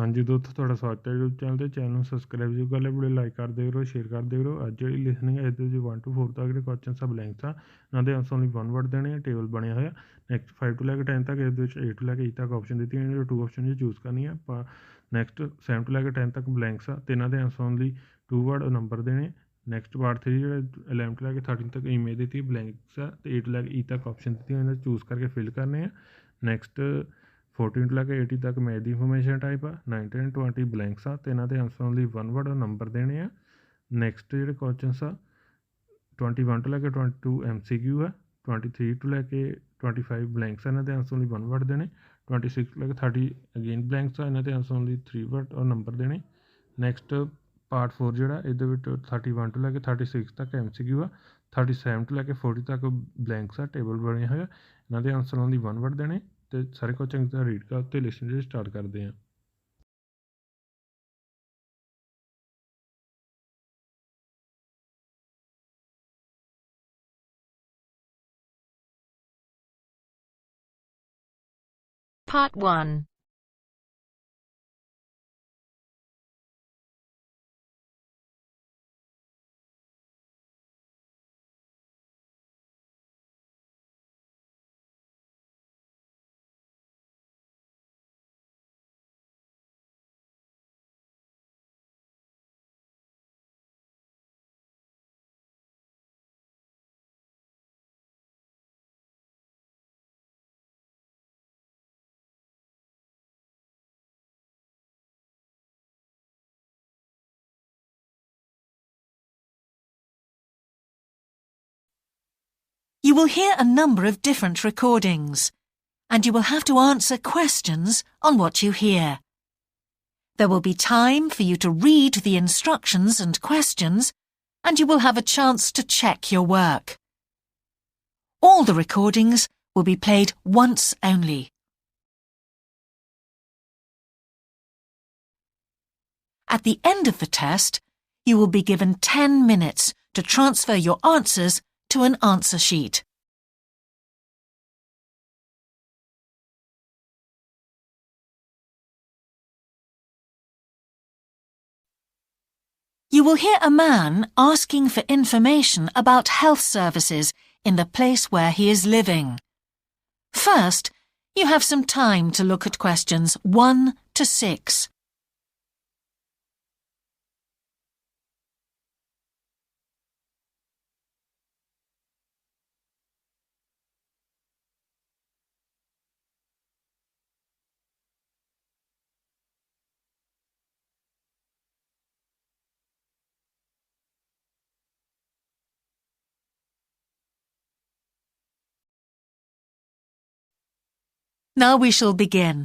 ਹਾਂਜੀ ਦੋਸਤੋ, ਤੁਹਾਡਾ ਸਵਾਗਤ ਹੈ YouTube ਚੈਨਲ 'ਤੇ। ਚੈਨਲ ਨੂੰ ਸਬਸਕ੍ਰਾਈਬ ਜ਼ਰੂਰ ਕਰ ਲਿਓ, ਵੀਡੀਓ ਲਾਈਕ ਕਰਦੇ ਰਹੋ, ਸ਼ੇਅਰ ਕਰਦੇ ਰਹੋ। ਅੱਜ ਜਿਹੜੀ ਲਿਸਨਿੰਗ ਹੈ ਇਹਦੇ ਵਿੱਚ 1 to 4 ਤੱਕ ਜਿਹੜੇ ਕੁਐਸਚਨ ਆ ਬਲੈਂਕਸ ਆ, ਇਹਨਾਂ ਦੇ ਆਨਸਰ ਓਨਲੀ 1 ਵਰਡ ਦੇਣੇ ਆ। ਟੇਬਲ ਬਣਿਆ ਹੋਇਆ। ਨੈਕਸਟ 5 ਤੋਂ ਲੈ ਕੇ 10 ਤੱਕ ਇਹਦੇ ਵਿੱਚ 8 ਤੋਂ ਲੈ ਕੇ 8 ਤੱਕ ਆਪਸ਼ਨ ਦਿੱਤੀਆਂ ਨੇ, 2 ਆਪਸ਼ਨ ਜੀ ਚੂਜ਼ ਕਰਨੀ ਆ ਆਪਾਂ। ਨੈਕਸਟ 7 ਤੋਂ ਲੈ ਕੇ 10 ਤੱਕ ਬਲੈਂਕਸ ਆ ਤੇ ਇਹਨਾਂ ਦੇ ਆਨਸਰ ਓਨਲੀ 2 ਵਰਡ ਨੰਬਰ ਦੇਣੇ। ਨੈਕਸਟ ਪਾਰਟ 3 ਜਿਹੜੇ 11 ਤੋਂ ਲੈ ਕੇ 13 ਤੱਕ ਇਮੇਜ ਦਿੱਤੀ ਬਲੈਂਕਸ ਆ ਤੇ 8 ਤੋਂ ਲੈ ਕੇ E ਤੱਕ ਆਪਸ਼ਨ ਦਿੱਤੀਆਂ, ਇਹਨਾਂ ਚੂਜ਼ ਕਰਕੇ ਫਿਲ ਕਰਨੇ ਆ। ਨੈਕਸਟ 14 ਤੋਂ ਲੈ ਕੇ 80 ਤੱਕ ਮੈਥ ਦੀ ਇਨਫੋਰਮੇਸ਼ਨ ਟਾਈਪ ਆ। 19 and 20 ਬਲੈਂਕਸ ਆ ਤੇ ਇਹਨਾਂ ਦੇ ਆਨਸਰ ਓਨਲੀ 1 ਵਰਡ ਨੰਬਰ ਦੇਣੇ ਆ। ਨੈਕਸਟ ਜਿਹੜੇ ਕੁਐਸਚਨਸ ਆ 21 ਤੋਂ ਲੈ ਕੇ 22 MCQ ਆ। 23 ਤੋਂ ਲੈ ਕੇ 25 ਬਲੈਂਕਸ ਆ, ਇਹਨਾਂ ਦੇ ਆਨਸਰ ਓਨਲੀ 1 ਵਰਡ ਦੇਣੇ। 26 ਤੋਂ ਲੈ ਕੇ 30 ਅਗੇਨ ਬਲੈਂਕਸ ਆ, ਇਹਨਾਂ ਦੇ ਆਨਸਰ ਓਨਲੀ 3 ਵਰਡ ਨੰਬਰ ਦੇਣੇ। ਨੈਕਸਟ ਪਾਰਟ 4 ਜਿਹੜਾ ਇਹਦੇ ਵਿੱਚ 31 ਤੋਂ ਲੈ ਕੇ 36 ਤੱਕ MCQ ਆ। 37 ਤੋਂ ਲੈ ਕੇ 40 ਤੱਕ ਬਲੈਂਕਸ ਆ, ਟੇਬਲ ਬਣਿਆ ਹੋਇਆ, ਇਹਨਾਂ ਦੇ ਆਨਸਰ ਓਨਲੀ 1 ਵਰਡ ਦੇਣੇ। ਤੇ ਸਾਰੇ ਕੁਐਸਚਨ ਦਾ ਰੀਡ ਕਰ ਤੇ ਲਿਸਨ ਜਿਹੜੇ ਸਟਾਰਟ ਕਰਦੇ ਹਾਂ। Part 1. You will hear a number of different recordings, and you will have to answer questions on what you hear. There will be time for you to read the instructions and questions, and you will have a chance to check your work. All the recordings will be played once only. At the end of the test, you will be given 10 minutes to transfer your answers to an answer sheet. You will hear a man asking for information about health services in the place where he is living. First, you have some time to look at questions 1 to 6. Now we shall begin.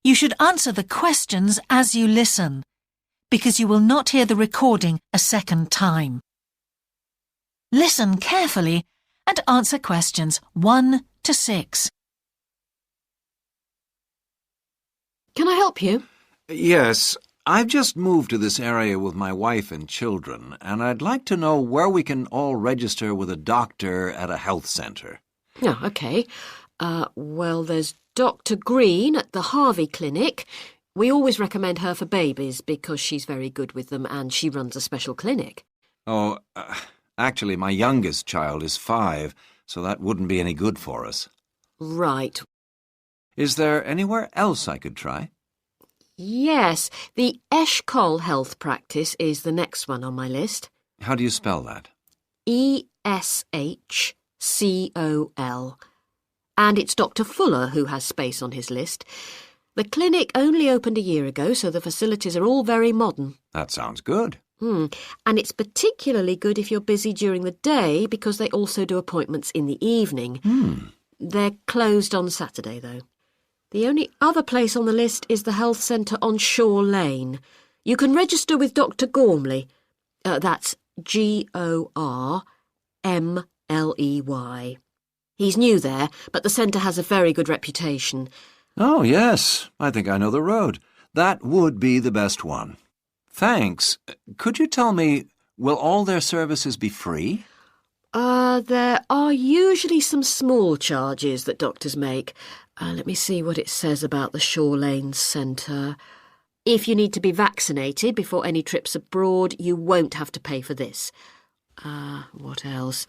You should answer the questions as you listen, because you will not hear the recording a second time. Listen carefully and answer questions 1 to 6. Can I help you? Yes, I've just moved to this area with my wife and children, and I'd like to know where we can all register with a doctor at a health centre. Oh, OK. Well, there's Dr. Green at the Harvey Clinic. We always recommend her for babies because she's very good with them and she runs a special clinic. Oh, actually, my youngest child is 5, so that wouldn't be any good for us. Right. Is there anywhere else I could try? Yes, the Eshcol Health Practice is the next one on my list. How do you spell that? Eshcol. And it's Dr. Fuller who has space on his list. The clinic only opened a year ago, so the facilities are all very modern. That sounds good. And it's particularly good if you're busy during the day because they also do appointments in the evening. They're closed on Saturday, though. The only other place on the list is the health centre on Shore Lane. You can register with Dr. Gormley. That's Gormley. He's new there, but the centre has a very good reputation. Oh, yes. I think I know the road. That would be the best one. Thanks. Could you tell me, will all their services be free? There are usually some small charges that doctors make. Let me see what it says about the Shore Lane Centre. If you need to be vaccinated before any trips abroad, you won't have to pay for this. What else?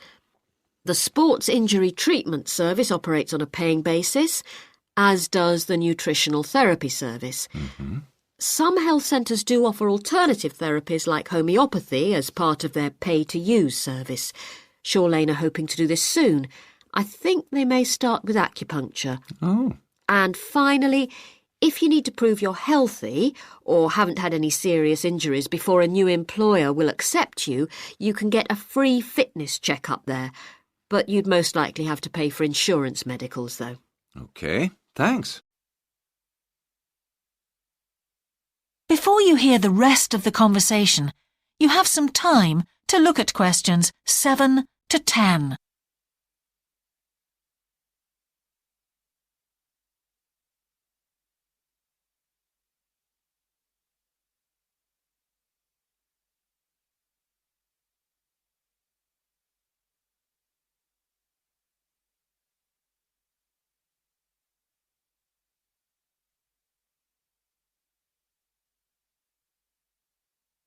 The Sports Injury Treatment Service operates on a paying basis, as does the Nutritional Therapy Service. Some health centres do offer alternative therapies like homeopathy as part of their pay-to-use service. Shore Lane are hoping to do this soon. I think they may start with acupuncture. Oh. And finally, if you need to prove you're healthy or haven't had any serious injuries before a new employer will accept you, you can get a free fitness check-up there. But you'd most likely have to pay for insurance medicals, though. Okay, thanks. Before you hear the rest of the conversation, you have some time to look at questions 7 to 10.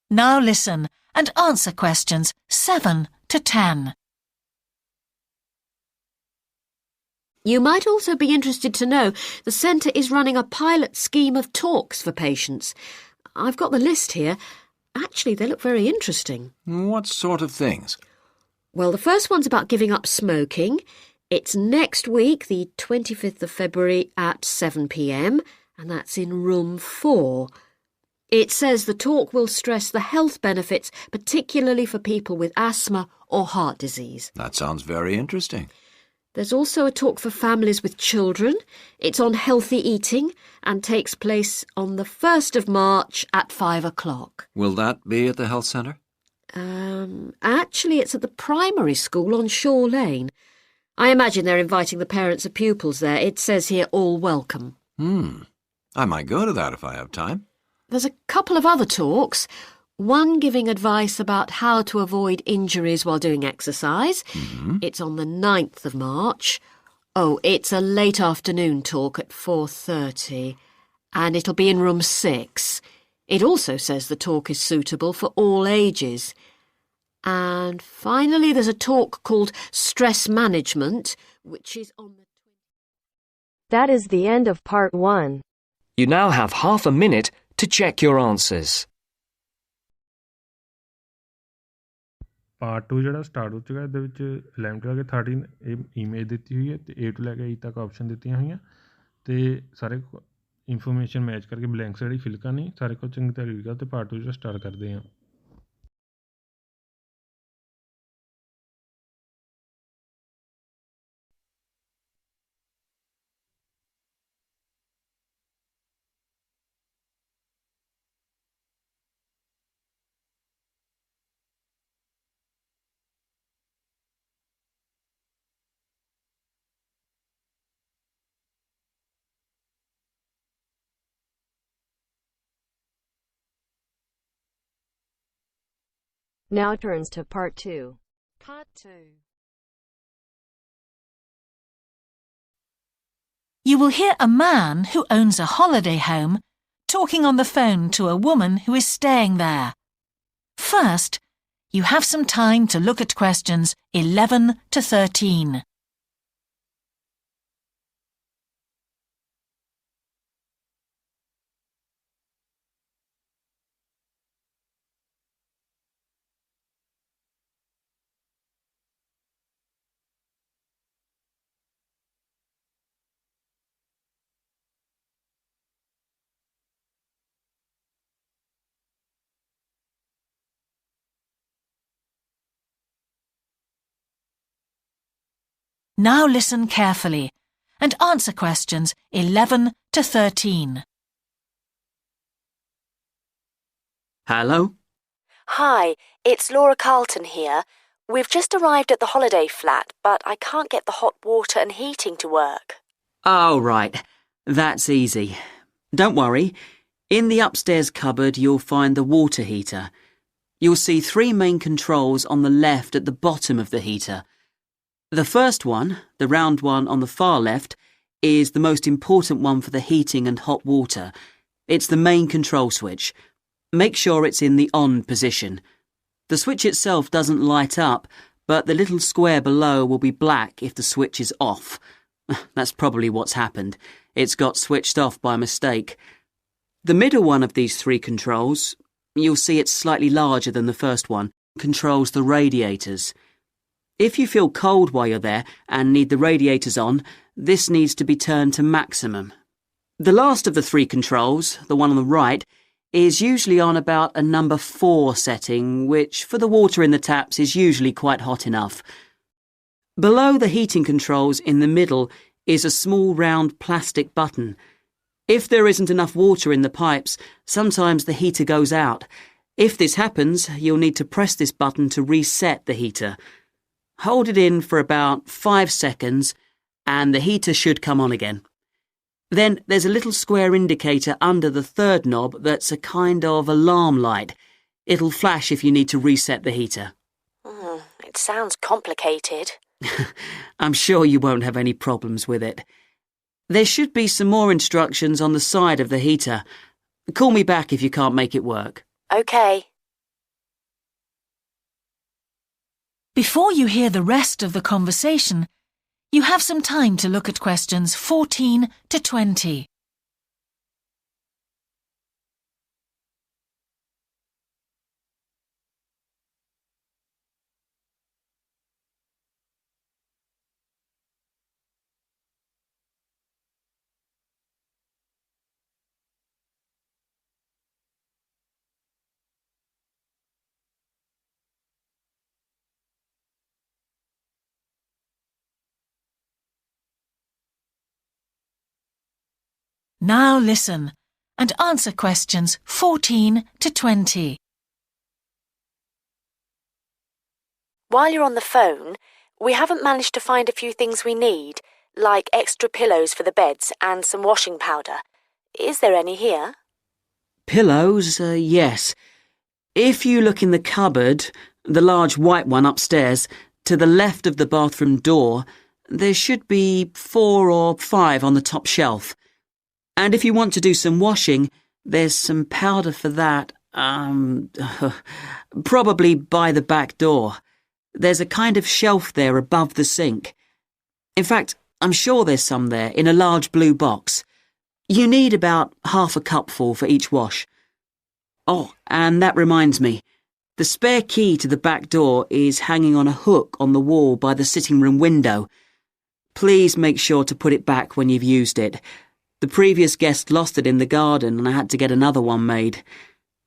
Now listen and answer questions 7 to 10. You might also be interested to know the centre is running a pilot scheme of talks for patients. I've got the list here. Actually, they look very interesting. What sort of things? Well, the first one's about giving up smoking. It's next week, the 25th of February at 7 p.m, and that's in room 4. It says the talk will stress the health benefits, particularly for people with asthma or heart disease. That sounds very interesting. There's also a talk for families with children. It's on healthy eating and takes place on the 1st of March at 5 o'clock. Will that be at the health centre? Actually, it's at the primary school on Shore Lane. I imagine they're inviting the parents of pupils there. It says here, all welcome. I might go to that if I have time. There's a couple of other talks, one giving advice about how to avoid injuries while doing exercise. It's on the 9th of March. Oh, it's a late afternoon talk at 4:30, and it'll be in room 6. It also says the talk is suitable for all ages. And finally, there's a talk called Stress Management, which is on the... That is the end of part 1. You now have half a minute to check your answers. Part 2 ਜਿਹੜਾ start ਹੋ ਚੁੱਕਾ, ਇਹਦੇ ਵਿੱਚ 11 ਤੋਂ ਲੈ ਕੇ 13 ਇਹ image ਦਿੱਤੀ ਹੋਈ ਹੈ ਤੇ A ਤੋਂ ਲੈ ਕੇ E ਤੱਕ ਆਪਸ਼ਨ ਦਿੱਤੀਆਂ ਹੋਈਆਂ ਤੇ ਸਾਰੇ ਇਨਫੋਰਮੇਸ਼ਨ ਮੈਚ ਕਰਕੇ ਬਲੈਂਕਸ ਜਿਹੜੀ ਫਿਲ ਕਰਨੀ, ਸਾਰੇ ਕੁਝ ਚੰਗੀ ਤਰ੍ਹਾਂ ਰੀਡ ਕਰ ਤੇ ਪਾਰਟ 2 ਜਿਹੜਾ ਸਟਾਰਟ ਕਰਦੇ ਹਾਂ। Now turns to part 2. Part 2. You will hear a man who owns a holiday home talking on the phone to a woman who is staying there. First, you have some time to look at questions 11 to 13. Now listen carefully and answer questions 11 to 13. Hello? Hi, it's Laura Carlton here. We've just arrived at the holiday flat, but I can't get the hot water and heating to work. Oh, right. That's easy. Don't worry. In the upstairs cupboard, you'll find the water heater. You'll see 3 main controls on the left at the bottom of the heater. The first one, the round one on the far left, is the most important one for the heating and hot water. It's the main control switch. Make sure it's in the on position. The switch itself doesn't light up, but the little square below will be black if the switch is off. That's probably what's happened. It's got switched off by mistake. The middle one of these three controls, you'll see it's slightly larger than the first one, controls the radiators. If you feel cold while you're there and need the radiators on, this needs to be turned to maximum. The last of the three controls, the one on the right, is usually on about a number 4 setting, which for the water in the taps is usually quite hot enough. Below the heating controls in the middle is a small round plastic button. If there isn't enough water in the pipes, sometimes the heater goes out. If this happens, you'll need to press this button to reset the heater. Hold it in for about 5 seconds and the heater should come on again. Then there's a little square indicator under the third knob that's a kind of alarm light. It'll flash if you need to reset the heater. It sounds complicated. I'm sure you won't have any problems with it. There should be some more instructions on the side of the heater. Call me back if you can't make it work. OK. Before you hear the rest of the conversation, you have some time to look at questions 14 to 20. Now listen and answer questions 14 to 20. While you're on the phone, we haven't managed to find a few things we need, like extra pillows for the beds and some washing powder. Is there any here? Pillows, yes. If you look in the cupboard, the large white one upstairs, to the left of the bathroom door, there should be 4 or 5 on the top shelf. And if you want to do some washing, there's some powder for that, probably by the back door. There's a kind of shelf there above the sink. In fact, I'm sure there's some there in a large blue box. You need about half a cupful for each wash. Oh, and that reminds me. The spare key to the back door is hanging on a hook on the wall by the sitting room window. Please make sure to put it back when you've used it. The previous guest lost it in the garden and I had to get another one made.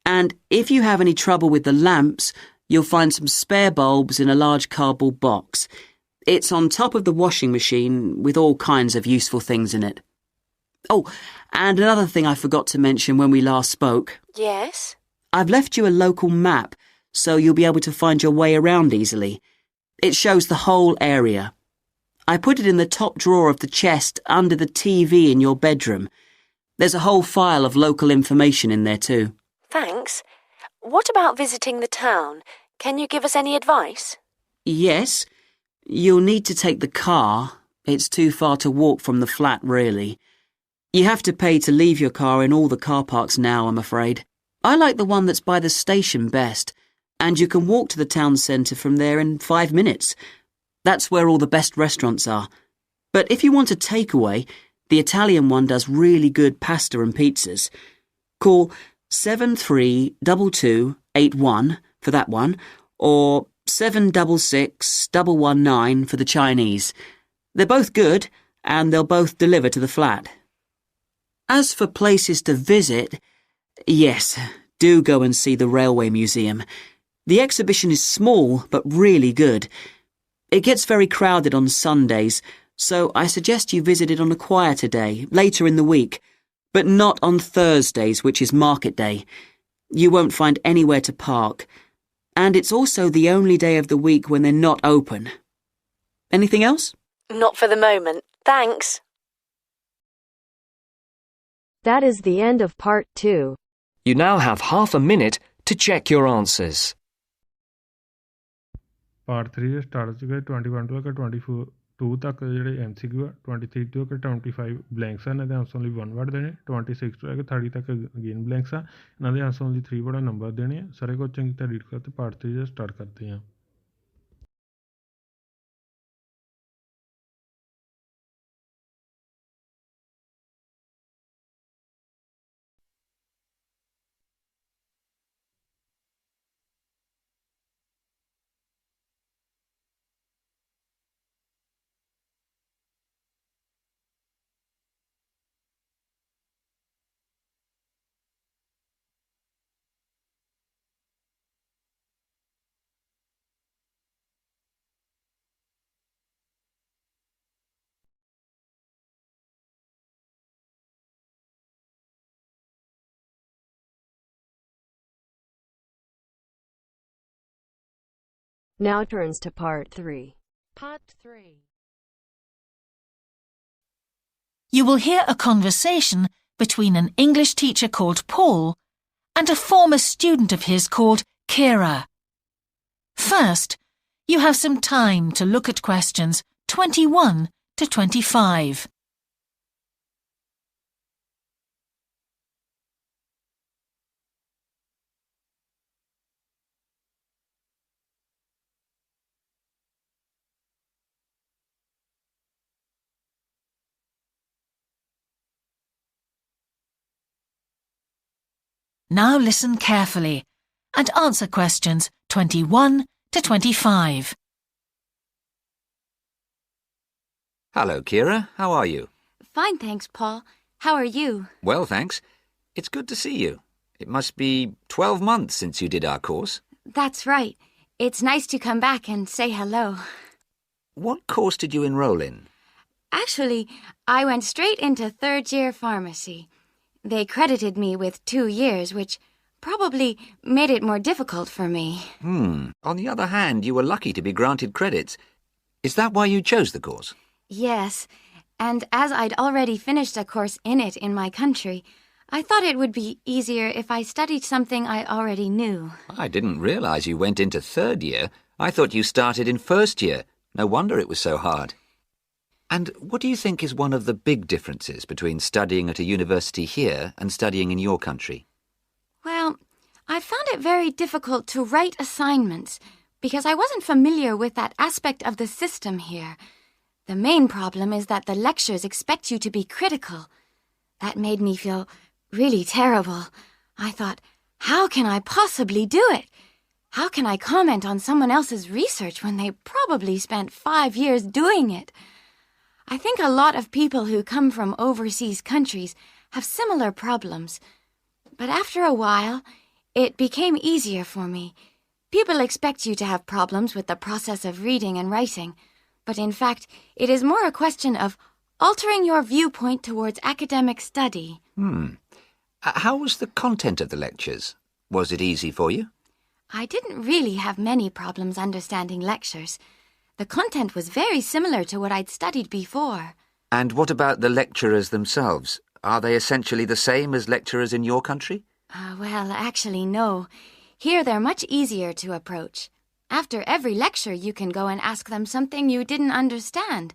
And if you have any trouble with the lamps, you'll find some spare bulbs in a large cardboard box. It's on top of the washing machine with all kinds of useful things in it. Oh, and another thing I forgot to mention when we last spoke. Yes? I've left you a local map so you'll be able to find your way around easily. It shows the whole area. I put it in the top drawer of the chest under the TV in your bedroom. There's a whole file of local information in there too. Thanks. What about visiting the town? Can you give us any advice? Yes. You'll need to take the car. It's too far to walk from the flat, really. You have to pay to leave your car in all the car parks now, I'm afraid. I like the one that's by the station best, and you can walk to the town centre from there in 5 minutes. That's where all the best restaurants are. But if you want a takeaway, the Italian one does really good pasta and pizzas. Call 732281 for that one, or 766119 for the Chinese. They're both good, and they'll both deliver to the flat. As for places to visit, yes, do go and see the Railway Museum. The exhibition is small, but really good. It gets very crowded on Sundays, so I suggest you visit it on a quieter day, later in the week, but not on Thursdays, which is market day. You won't find anywhere to park, and it's also the only day of the week when they're not open. Anything else? Not for the moment. Thanks. That is the end of part 2. You now have half a minute to check your answers. Part 3 start हो चुका है 21 का 24 2 ਤੱਕ ਜਿਹੜੇ MCQ ਆ 23 ਤੋਂ ਕਿ 25 blanks ਆ ਇਹਨਾਂ ਦੇ ਆਂਸਰ ਲਈ 1 ਵਰਡ ਦੇਣੇ 26 ਤੋਂ ਲੈ ਕੇ 30 ਤੱਕ ਅਗੇਨ ਬਲੈਂਕਸ ਆ ਇਹਨਾਂ ਦੇ ਆਂਸਰ ਲਈ 3 ਵਰਡ ਨੰਬਰ ਦੇਣੇ ਆ ਸਾਰੇ ਕੁਝ ਚੰਗੀ ਤਰ੍ਹਾਂ ਰੀਡ ਕਰਕੇ ਪਾਰਟ 3 ਸਟਾਰਟ ਕਰਦੇ ਹਾਂ Now turns to part 3. Part 3. You will hear a conversation between an English teacher called Paul and a former student of his called Kira. First, you have some time to look at questions 21 to 25. Now listen carefully and answer questions 21 to 25. Hello, Kira. How are you? Fine, thanks, Paul. How are you? Well, thanks. It's good to see you. It must be 12 months since you did our course. That's right. It's nice to come back and say hello. What course did you enroll in? Actually, I went straight into third-year pharmacy. They credited me with 2 years, which probably made it more difficult for me. On the other hand, you were lucky to be granted credits. Is that why you chose the course? Yes, and as I'd already finished a course in it in my country, I thought it would be easier if I studied something I already knew. I didn't realize you went into third year. I thought you started in first year. No wonder it was so hard. And what do you think is one of the big differences between studying at a university here and studying in your country? Well, I found it very difficult to write assignments because I wasn't familiar with that aspect of the system here. The main problem is that the lectures expect you to be critical. That made me feel really terrible. I thought, how can I possibly do it? How can I comment on someone else's research when they probably spent 5 years doing it? I think a lot of people who come from overseas countries have similar problems. But after a while, it became easier for me. People expect you to have problems with the process of reading and writing, but in fact, it is more a question of altering your viewpoint towards academic study. How was the content of the lectures? Was it easy for you? I didn't really have many problems understanding lectures. The content was very similar to what I'd studied before. And what about the lecturers themselves? Are they essentially the same as lecturers in your country? Well, actually, no. Here they're much easier to approach. After every lecture, you can go and ask them something you didn't understand,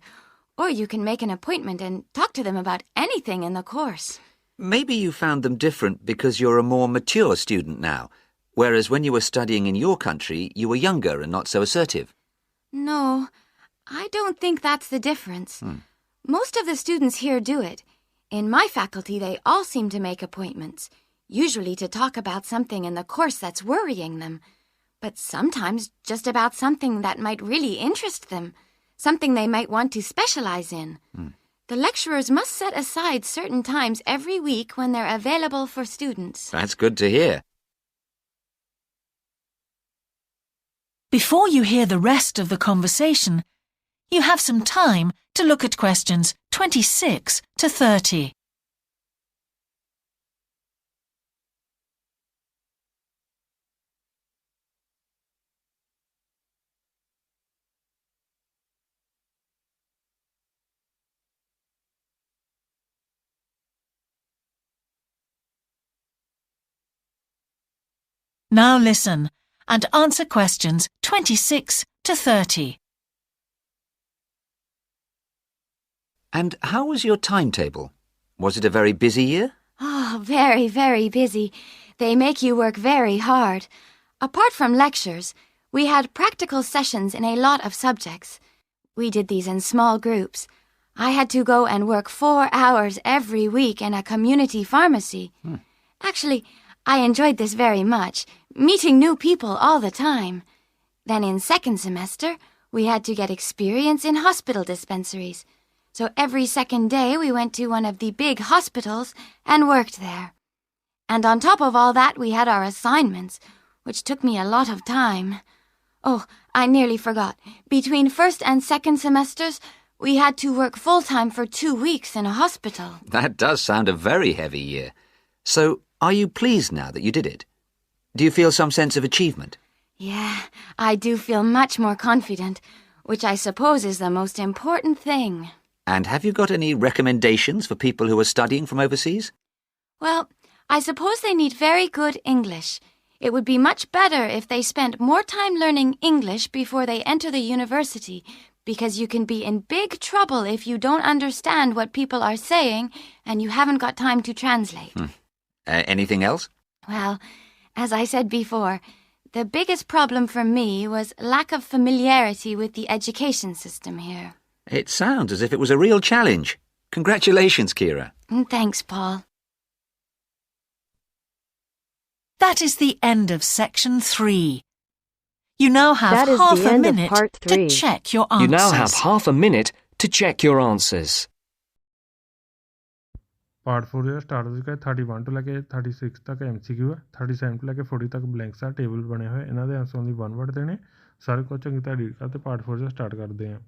or you can make an appointment and talk to them about anything in the course. Maybe you found them different because you're a more mature student now, whereas when you were studying in your country, you were younger and not so assertive. No, I don't think that's the difference. Most of the students here do it. In my faculty, they all seem to make appointments, usually to talk about something in the course that's worrying them, but sometimes just about something that might really interest them, something they might want to specialize in. The lecturers must set aside certain times every week when they're available for students. That's good to hear. Before you hear the rest of the conversation, you have some time to look at questions 26 to 30. Now listen and answer questions 26 to 30. And how was your timetable? Was it a very busy year? Oh, very, very busy. They make you work very hard. Apart from lectures, we had practical sessions in a lot of subjects. We did these in small groups. I had to go and work 4 hours every week in a community pharmacy. Actually, I enjoyed this very much, meeting new people all the time. Then in second semester, we had to get experience in hospital dispensaries. So every second day we went to one of the big hospitals and worked there. And on top of all that, we had our assignments, which took me a lot of time. Oh, I nearly forgot. Between first and second semesters, we had to work full-time for 2 weeks in a hospital. That does sound a very heavy year. So, are you pleased now that you did it? Do you feel some sense of achievement? Yeah, I do feel much more confident, which I suppose is the most important thing. And have you got any recommendations for people who are studying from overseas? Well, I suppose they need very good English. It would be much better if they spent more time learning English before they enter the university, because you can be in big trouble if you don't understand what people are saying and you haven't got time to translate. Anything else? Well, as I said before, the biggest problem for me was lack of familiarity with the education system here. It sounds as if it was a real challenge. Congratulations, Kira. Thanks, Paul. That is the end of section 3. You now have That is half the a end of minute part to 3. check your answers. You now have half a minute to check your answers. Part 4 ਜਿਹੜਾ start ਹੋ ਚੁੱਕਾ ਹੈ 31 ਤੋਂ ਲੈ ਕੇ 36 ਤੱਕ MCQ ਹੈ 37 ਤੋਂ ਲੈ ਕੇ 40 ਤੱਕ ਬਲੈਂਕਸ ਆ ਟੇਬਲ ਬਣੇ ਹੋਏ ਇਹਨਾਂ ਦੇ ਆਂਸਰ ਓਨਲੀ 1 ਵਰਡ ਦੇਣੇ ਸਾਰੇ ਕੁਝ ਚੰਗੀ ਤਰ੍ਹਾਂ ਰੀਡ ਕਰ ਤੇ ਪਾਰਟ 4 ਜਿਹੜਾ ਸਟਾਰਟ ਕਰਦੇ ਹਾਂ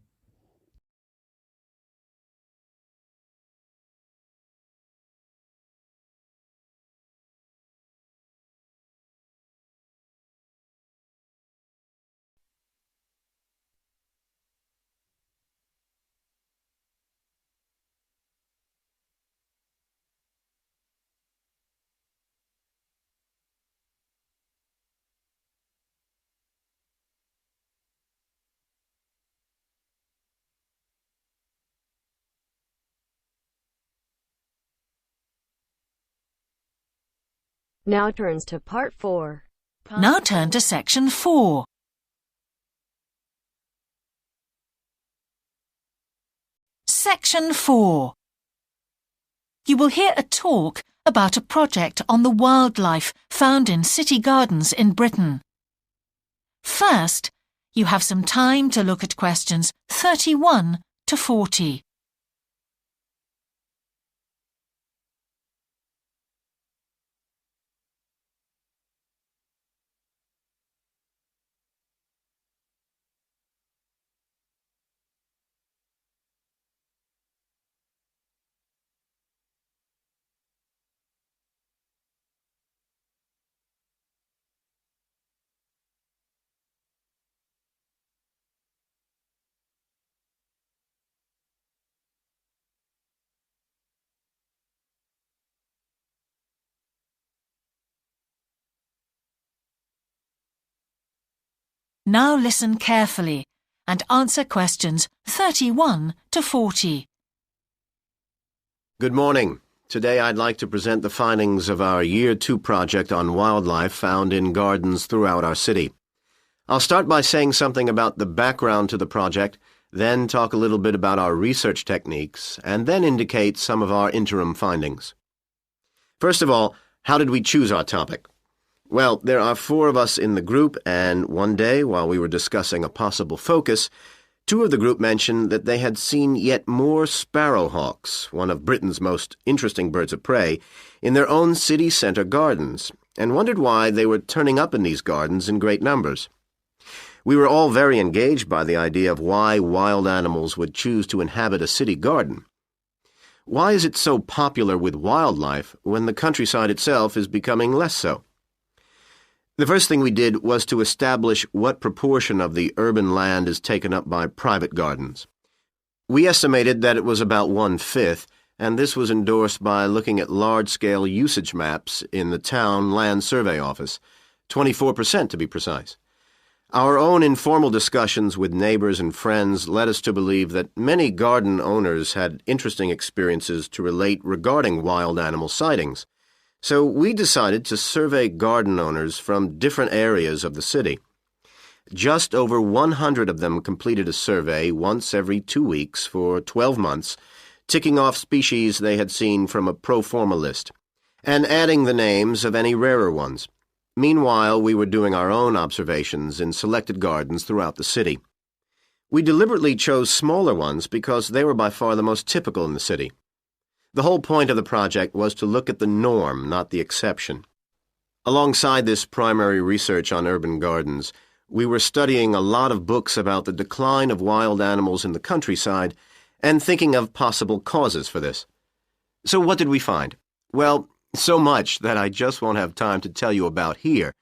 Now turns to part 4. Now turn to section 4. Section 4. You will hear a talk about a project on the wildlife found in city gardens in Britain. First, you have some time to look at questions 31 to 40. Now listen carefully and answer questions 31 to 40. Good morning. Today I'd like to present the findings of our Year 2 project on wildlife found in gardens throughout our city. I'll start by saying something about the background to the project, then talk a little bit about our research techniques, and then indicate some of our interim findings. First of all, how did we choose our topic? Well, there are 4 of us in the group, and one day, while we were discussing a possible focus, 2 of the group mentioned that they had seen yet more sparrowhawks, one of Britain's most interesting birds of prey, in their own city centre gardens, and wondered why they were turning up in these gardens in great numbers. We were all very engaged by the idea of why wild animals would choose to inhabit a city garden. Why is it so popular with wildlife when the countryside itself is becoming less so? The first thing we did was to establish what proportion of the urban land is taken up by private gardens. We estimated that it was about 1/5, and this was endorsed by looking at large-scale usage maps in the town land survey office, 24% to be precise. Our own informal discussions with neighbors and friends led us to believe that many garden owners had interesting experiences to relate regarding wild animal sightings. So we decided to survey garden owners from different areas of the city. Just over 100 of them completed a survey once every 2 weeks for 12 months, ticking off species they had seen from a pro forma list, and adding the names of any rarer ones. Meanwhile, we were doing our own observations in selected gardens throughout the city. We deliberately chose smaller ones because they were by far the most typical in the city. The whole point of the project was to look at the norm, not the exception. Alongside this primary research on urban gardens, we were studying a lot of books about the decline of wild animals in the countryside and thinking of possible causes for this. So what did we find? Well, so much that I just won't have time to tell you about here.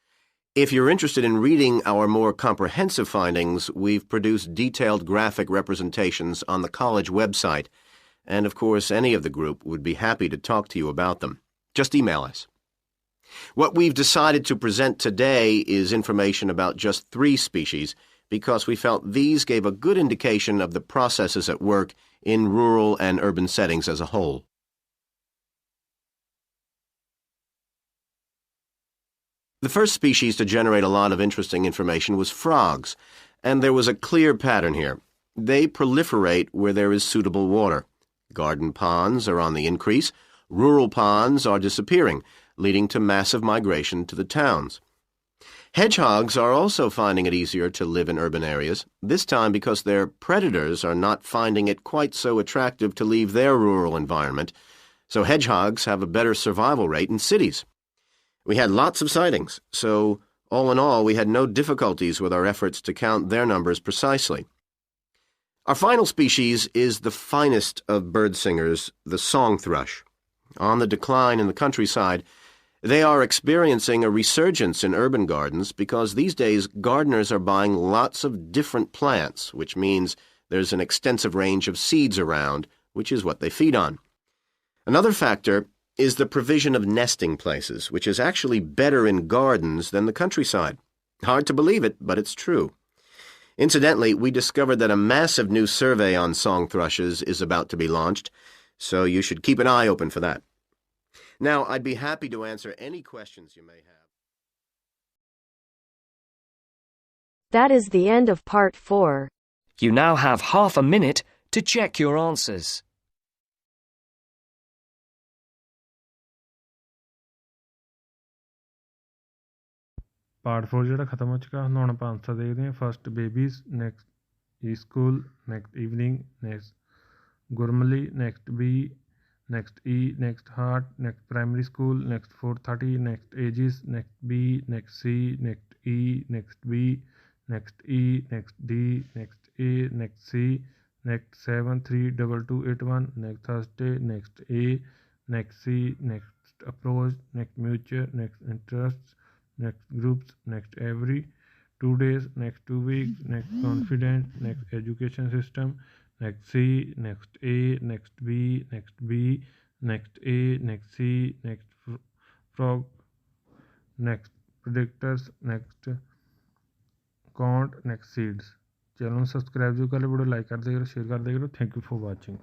If you're interested in reading our more comprehensive findings, we've produced detailed graphic representations on the college website, and of course any of the group would be happy to talk to you about them. Just email us. What we've decided to present today is information about just 3 species because we felt these gave a good indication of the processes at work in rural and urban settings as a whole. The first species to generate a lot of interesting information was frogs, and there was a clear pattern here. They proliferate where there is suitable water. Garden ponds are on the increase, rural ponds are disappearing, leading to massive migration to the towns. Hedgehogs are also finding it easier to live in urban areas, this time because their predators are not finding it quite so attractive to leave their rural environment, so hedgehogs have a better survival rate in cities. We had lots of sightings, so all in all we had no difficulties with our efforts to count their numbers precisely. Our final species is the finest of bird singers, the song thrush. On the decline in the countryside, they are experiencing a resurgence in urban gardens because these days gardeners are buying lots of different plants, which means there's an extensive range of seeds around, which is what they feed on. Another factor is the provision of nesting places, which is actually better in gardens than the countryside. Hard to believe it, but it's true. Incidentally, we discovered that a massive new survey on song thrushes is about to be launched, so you should keep an eye open for that. Now, I'd be happy to answer any questions you may have. That is the end of part 4. You now have half a minute to check your answers. Part 4 ਜਿਹੜਾ ਖਤਮ ਹੋ ਚੁੱਕਾ, ਹੁਣ ਆਪਾਂ answer ਦੇਖਦੇ ਹਾਂ। First babies, next E school, next evening, next ਗੁਰਮਲੀ, next B, next E, next heart, next primary school, next 4:30, next ages, next B, next C, next E, next B, next E, next D, next A, next C, next 73281, next Thursday, next A, next C, next approach, next mutual, next interests, next groups, next every 2 days, next 2 weeks, next confident, next education system, next C, next A, next B, next B, next A, next C, next frog, next predictors, next count, next seeds। Channel ਨੂੰ subscribe ਜ਼ਰੂਰ ਕਰ ਲਿਓ, video like ਕਰਦੇ ਰਹੋ, share ਕਰਦੇ ਰਹੋ। Thank you for ਵਾचिंग।